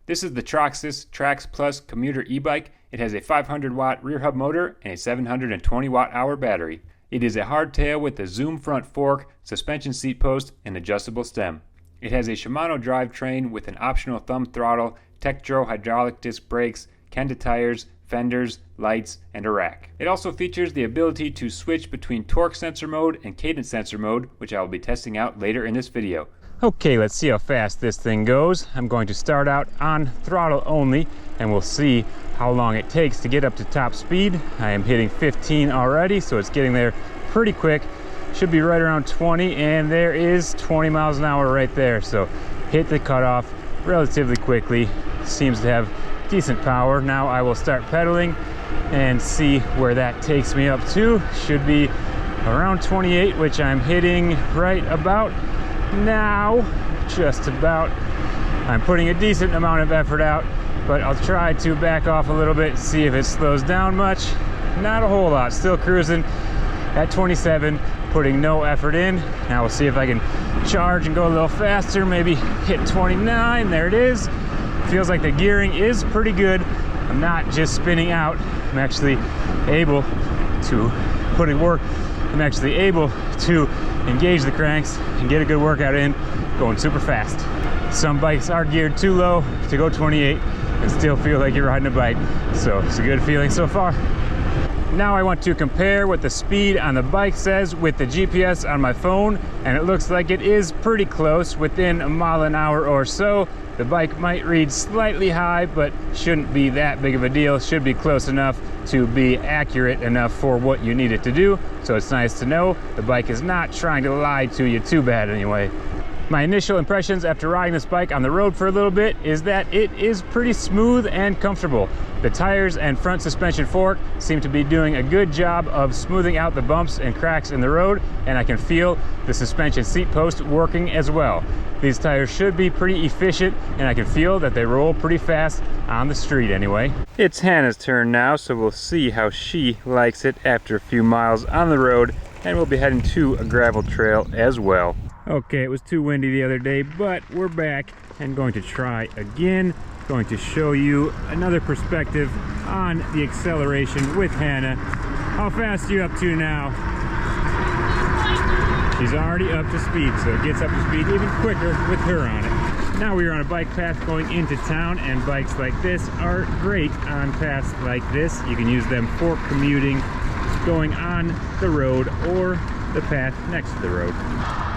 This is the Troxus Trax Plus Commuter e-bike. It has a 500 watt rear hub motor and a 720 watt hour battery. It is a hardtail with a zoom front fork, suspension seat post, and adjustable stem. It has a Shimano drivetrain with an optional thumb throttle, Tektro hydraulic disc brakes, Kenda tires, fenders, lights, and a rack. It also features the ability to switch between torque sensor mode and cadence sensor mode, which I will be testing out later in this video. Okay, let's see how fast this thing goes. I'm going to start out on throttle only, and we'll see how long it takes to get up to top speed. I am hitting 15 already, so it's getting there pretty quick. Should be right around 20, and there is 20 miles an hour right there. So hit the cutoff relatively quickly. Seems to have decent power. Now I will start pedaling and see where that takes me up to. Should be around 28, which I'm hitting right about now, just about. I'm putting a decent amount of effort out, but I'll try to back off a little bit, see if it slows down much. Not a whole lot, still cruising at 27, putting no effort in. Now we'll see if I can charge and go a little faster, maybe hit 29, there it is. Feels like the gearing is pretty good. I'm not just spinning out, I'm actually able to put in work. I'm actually able to engage the cranks and get a good workout in, going super fast. Some bikes are geared too low to go 28 and still feel like you're riding a bike. So it's a good feeling so far. Now I want to compare what the speed on the bike says with the GPS on my phone, and it looks like it is pretty close, within a mile an hour or so. The bike might read slightly high, but shouldn't be that big of a deal. Should be close enough to be accurate enough for what you need it to do. So it's nice to know the bike is not trying to lie to you too bad anyway. My initial impressions after riding this bike on the road for a little bit is that it is pretty smooth and comfortable. The tires and front suspension fork seem to be doing a good job of smoothing out the bumps and cracks in the road, and I can feel the suspension seat post working as well. These tires should be pretty efficient, and I can feel that they roll pretty fast on the street anyway. It's Hannah's turn now, so we'll see how she likes it after a few miles on the road, and we'll be heading to a gravel trail as well. Okay, it was too windy the other day, but we're back and going to try again. Going to show you another perspective on the acceleration with Hannah. How fast are you up to now? She's already up to speed, so it gets up to speed even quicker with her on it. Now we are on a bike path going into town, and bikes like this are great on paths like this. You can use them for commuting, going on the road or the path next to the road.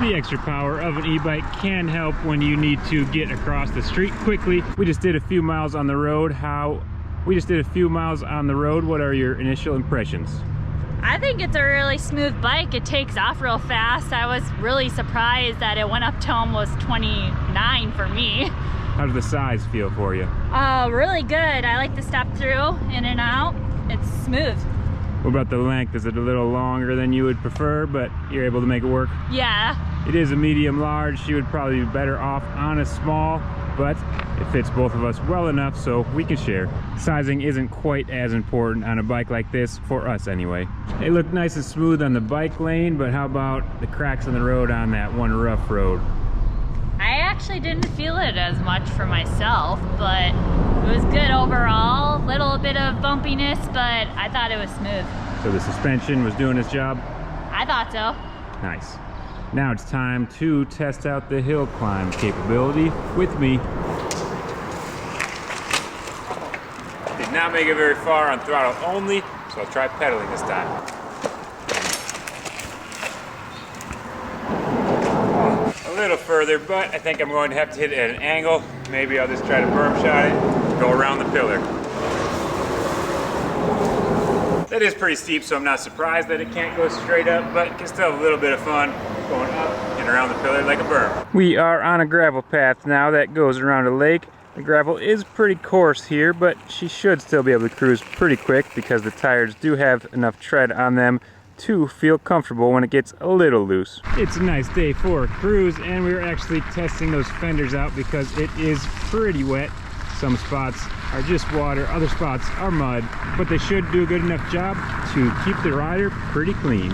The extra power of an e-bike can help when you need to get across the street quickly. We just did a few miles on the road. What are your initial impressions? I think it's a really smooth bike. It takes off real fast. I was really surprised that it went up to almost 29 for me. How does the size feel for you? Really good. I like to step through, in and out. It's smooth. What about the length? Is it a little longer than you would prefer, but you're able to make it work? Yeah. It is a medium large. She would probably be better off on a small, but it fits both of us well enough so we can share. Sizing isn't quite as important on a bike like this, for us anyway. It looked nice and smooth on the bike lane, but how about the cracks on the road on that one rough road? I actually didn't feel it as much for myself, but it was good overall. Little bit of bumpiness, but I thought it was smooth. So the suspension was doing its job? I thought so. Nice. Now it's time to test out the hill climb capability with me. Did not make it very far on throttle only, so I'll try pedaling this time. A little further, but I think I'm going to have to hit it at an angle. Maybe I'll just try to berm shot it, go around the pillar. That is pretty steep, so I'm not surprised that it can't go straight up, but it can still have a little bit of fun going up and around the pillar like a berm. We are on a gravel path now that goes around a lake. The gravel is pretty coarse here, but she should still be able to cruise pretty quick because the tires do have enough tread on them to feel comfortable when it gets a little loose. It's a nice day for a cruise, and we're actually testing those fenders out because it is pretty wet. Some spots are just water, other spots are mud, but they should do a good enough job to keep the rider pretty clean.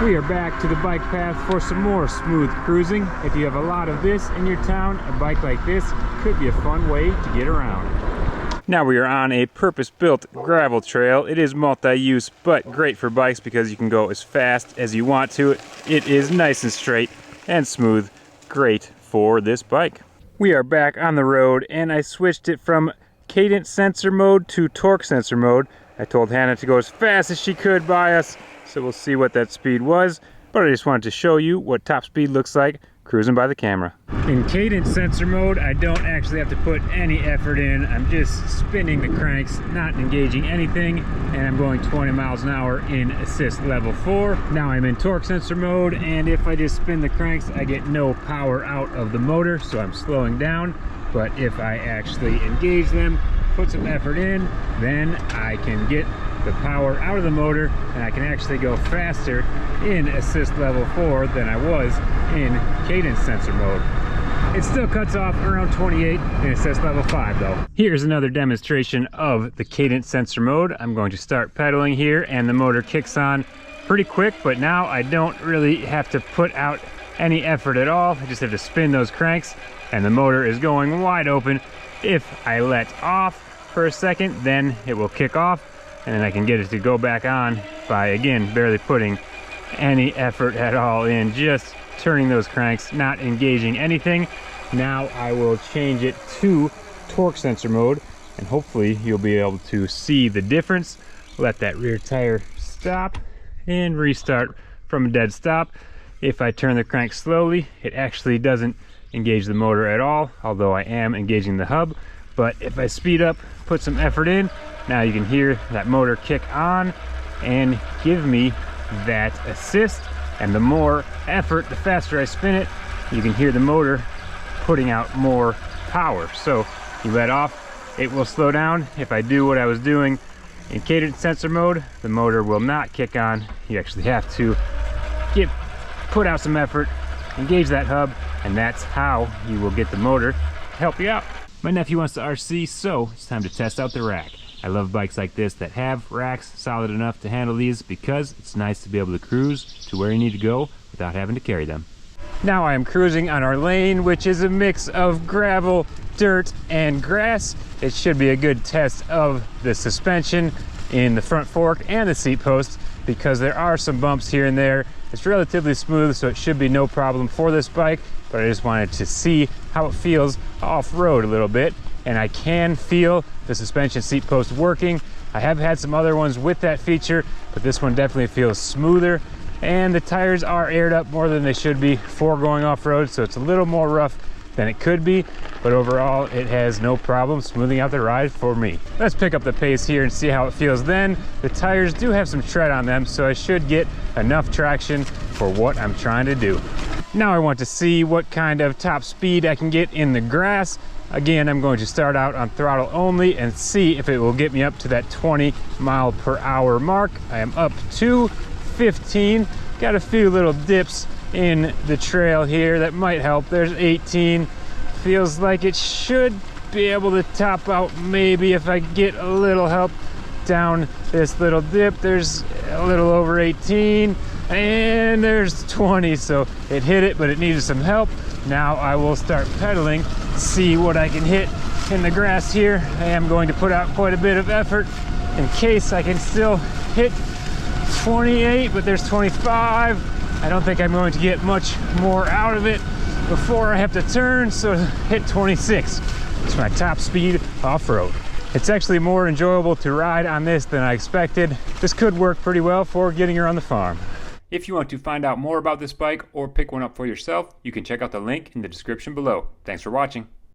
We are back to the bike path for some more smooth cruising. If you have a lot of this in your town, a bike like this could be a fun way to get around. Now we are on a purpose-built gravel trail. It is multi-use, but great for bikes because you can go as fast as you want to. It is nice and straight and smooth. Great for this bike. We are back on the road, and I switched it from cadence sensor mode to torque sensor mode. I told Hannah to go as fast as she could by us, so we'll see what that speed was, but I just wanted to show you what top speed looks like cruising by the camera. In cadence sensor mode, I don't actually have to put any effort in. I'm just spinning the cranks, not engaging anything, and I'm going 20 miles an hour in assist level 4. Now I'm in torque sensor mode, and if I just spin the cranks, I get no power out of the motor, so I'm slowing down. But if I actually engage them, put some effort in, then I can get the power out of the motor, and I can actually go faster in assist level 4 than I was in cadence sensor mode. It still cuts off around 28 in assist level 5 though. Here's another demonstration of the cadence sensor mode. I'm going to start pedaling here, and the motor kicks on pretty quick, but now I don't really have to put out any effort at all. I just have to spin those cranks, and the motor is going wide open. If I let off for a second, then it will kick off, and then I can get it to go back on by, again, barely putting any effort at all in, just turning those cranks, not engaging anything. Now I will change it to torque sensor mode, and hopefully you'll be able to see the difference. Let that rear tire stop and restart from a dead stop. If I turn the crank slowly, it actually doesn't engage the motor at all, although I am engaging the hub. But if I speed up, put some effort in, now you can hear that motor kick on and give me that assist. And the more effort, the faster I spin it, you can hear the motor putting out more power. So you let off, it will slow down. If I do what I was doing in cadence sensor mode, the motor will not kick on. You actually have to put out some effort, engage that hub, and that's how you will get the motor to help you out. My nephew wants to RC, so it's time to test out the rack. I love bikes like this that have racks solid enough to handle these because it's nice to be able to cruise to where you need to go without having to carry them. Now I am cruising on our lane, which is a mix of gravel, dirt, and grass. It should be a good test of the suspension in the front fork and the seat post because there are some bumps here and there. It's relatively smooth, so it should be no problem for this bike, but I just wanted to see how it feels off-road a little bit. And I can feel the suspension seat post working. I have had some other ones with that feature, but this one definitely feels smoother. And the tires are aired up more than they should be for going off-road, so it's a little more rough than it could be, but overall it has no problem smoothing out the ride for me. Let's pick up the pace here and see how it feels then. The tires do have some tread on them, so I should get enough traction for what I'm trying to do. Now I want to see what kind of top speed I can get in the grass. Again, I'm going to start out on throttle only and see if it will get me up to that 20 mile per hour mark. I am up to 15. Got a few little dips in the trail here that might help. There's 18. Feels like it should be able to top out maybe if I get a little help down this little dip. There's a little over 18 and there's 20, so it hit it, but it needed some help. Now I will start pedaling, see what I can hit in the grass here. I am going to put out quite a bit of effort in case I can still hit 28, but there's 25. I don't think I'm going to get much more out of it before I have to turn, so hit 26. It's my top speed off-road. It's actually more enjoyable to ride on this than I expected. This could work pretty well for getting around the farm. If you want to find out more about this bike or pick one up for yourself, you can check out the link in the description below. Thanks for watching.